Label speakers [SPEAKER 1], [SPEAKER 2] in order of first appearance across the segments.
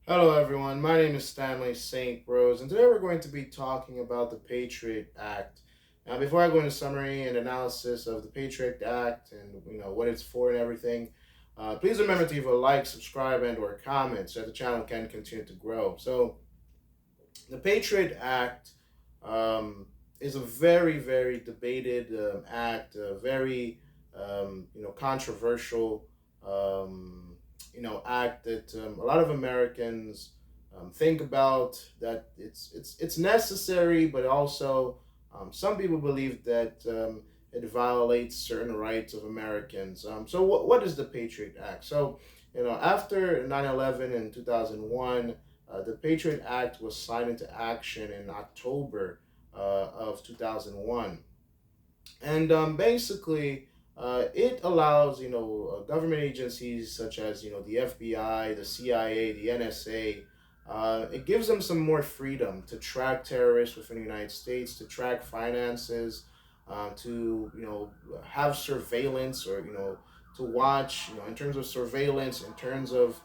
[SPEAKER 1] Hello, everyone. My name is Stanley St. Rose, and today we're going to be talking about the Patriot Act. Now, before I go into summary and analysis of the Patriot Act and what it's for and everything, please remember to leave a like, subscribe, and/or comment so that the channel can continue to grow. So, the Patriot Act is a very, very debated act, very controversial act that a lot of Americans think about that it's necessary, but also some people believe that it violates certain rights of Americans. So what is the Patriot Act? So after 9/11 in 2001, the Patriot Act was signed into action in October of 2001, and basically it allows government agencies such as the FBI, the CIA, the NSA. It gives them some more freedom to track terrorists within the United States, to track finances, to have surveillance, or to watch, in terms of surveillance, in terms of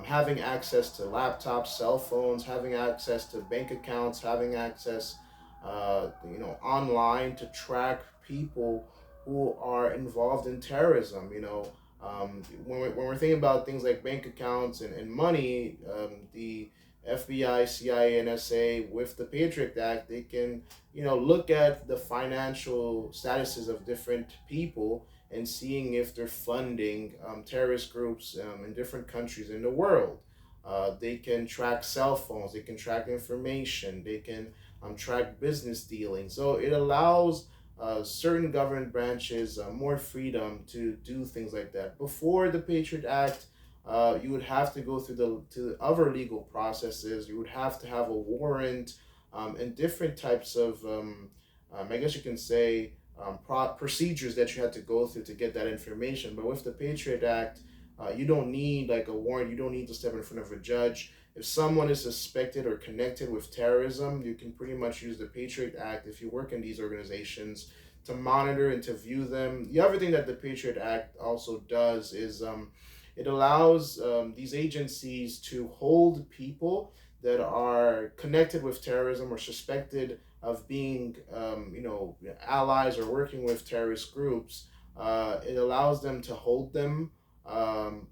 [SPEAKER 1] having access to laptops, cell phones, having access to bank accounts, having access online to track people who are involved in terrorism. When we're thinking about things like bank accounts and money, the FBI, CIA, NSA, with the Patriot Act, they can, look at the financial statuses of different people and seeing if they're funding terrorist groups in different countries in the world. They can track cell phones, they can track information, they can track business dealings. So it allows certain government branches more freedom to do things like that. Before the Patriot Act, you would have to go through the other legal processes. You would have to have a warrant and different types of, I guess you can say, procedures that you had to go through to get that information. But with the Patriot Act, you don't need like a warrant. You don't need to step in front of a judge. If someone is suspected or connected with terrorism, you can pretty much use the Patriot Act if you work in these organizations to monitor and to view them. The other thing that the Patriot Act also does is it allows these agencies to hold people that are connected with terrorism or suspected of being, allies or working with terrorist groups. It allows them to hold them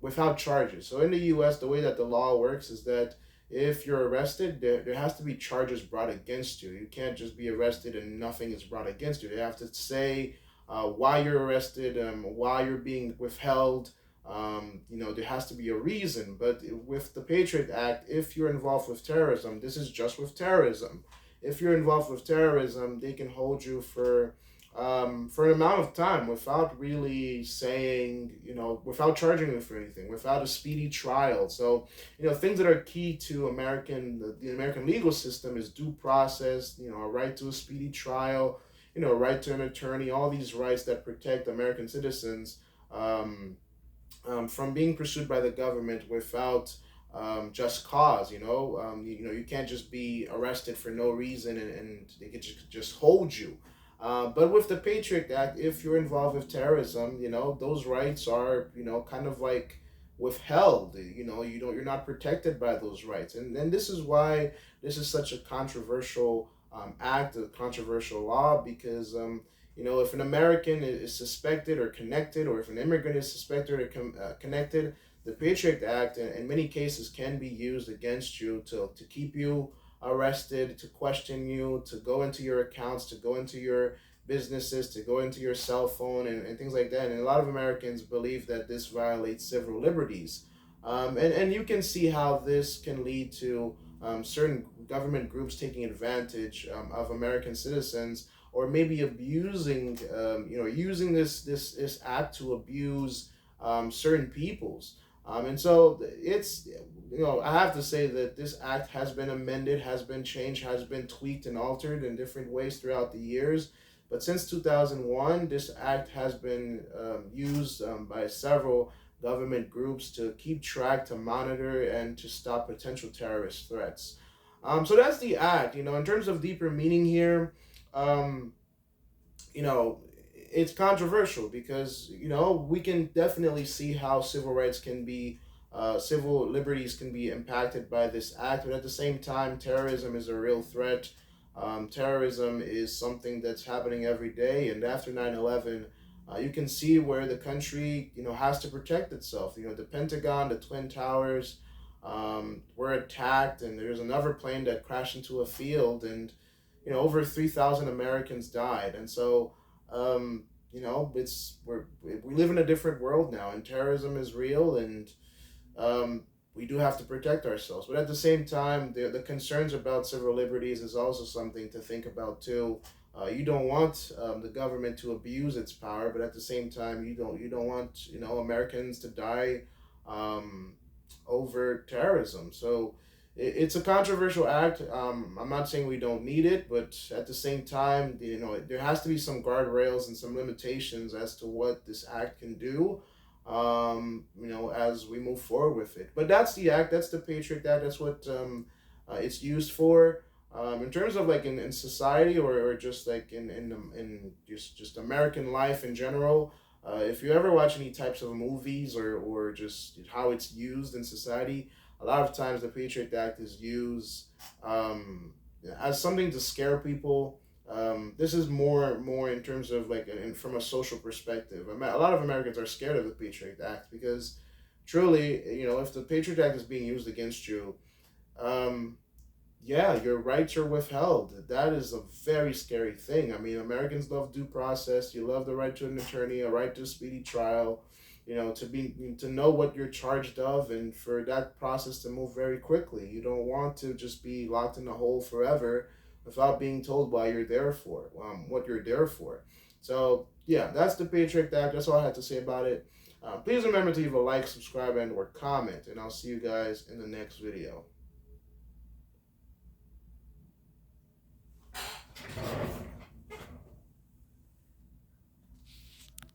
[SPEAKER 1] without charges. So in the U.S., the way that the law works is that if you're arrested, there has to be charges brought against you. You can't just be arrested and nothing is brought against you. They have to say why you're arrested, why you're being withheld. There has to be a reason. But with the Patriot Act, if you're involved with terrorism, this is just with terrorism. If you're involved with terrorism, they can hold you for an amount of time without really saying, without charging you for anything, without a speedy trial. So, things that are key to the American legal system is due process, a right to a speedy trial, a right to an attorney, all these rights that protect American citizens from being pursued by the government without just cause. You can't just be arrested for no reason and they could just hold you. But with the Patriot Act, if you're involved with terrorism, those rights are, kind of like withheld. You're not protected by those rights, and this is why this is such a controversial act, a controversial law, because if an American is suspected or connected, or if an immigrant is suspected or connected, the Patriot Act, in many cases, can be used against you to keep you arrested, to question you, to go into your accounts, to go into your businesses, to go into your cell phone, and things like that. And a lot of Americans believe that this violates civil liberties. And you can see how this can lead to certain government groups taking advantage of American citizens, or maybe abusing, using this act to abuse certain peoples. And so I have to say that this act has been amended, has been changed, has been tweaked and altered in different ways throughout the years. But since 2001, this act has been used by several government groups to keep track, to monitor, and to stop potential terrorist threats. So that's the act. In terms of deeper meaning here, um, it's controversial because we can definitely see how civil rights can be civil liberties can be impacted by this act, but at the same time, terrorism is a real threat. Terrorism is something that's happening every day, and after 9/11, you can see where the country, has to protect itself. The Pentagon, the Twin Towers, were attacked, and there's another plane that crashed into a field, and over 3,000 Americans died, and so we live in a different world now, and terrorism is real, and um, we do have to protect ourselves. But at the same time, the concerns about civil liberties is also something to think about too. You don't want the government to abuse its power, but at the same time, you don't want Americans to die um, over terrorism. So it's a controversial act. I'm not saying we don't need it, but at the same time, there has to be some guardrails and some limitations as to what this act can do. As we move forward with it. But that's the act. That's the Patriot Act. That's what it's used for. In terms of like in society, or just like in just American life in general, if you ever watch any types of movies, or just how it's used in society, a lot of times the Patriot Act is used as something to scare people. This is more in terms of like from a social perspective. A lot of Americans are scared of the Patriot Act because truly, if the Patriot Act is being used against you, um, yeah, your rights are withheld. That is a very scary thing. I mean, Americans love due process. You love the right to an attorney, a right to a speedy trial. To know what you're charged of, and for that process to move very quickly. You don't want to just be locked in a hole forever without being told why you're there for, what you're there for. So yeah, that's the Patriot Act. That's all I had to say about it. Please remember to leave a like, subscribe, and or comment, and I'll see you guys in the next video.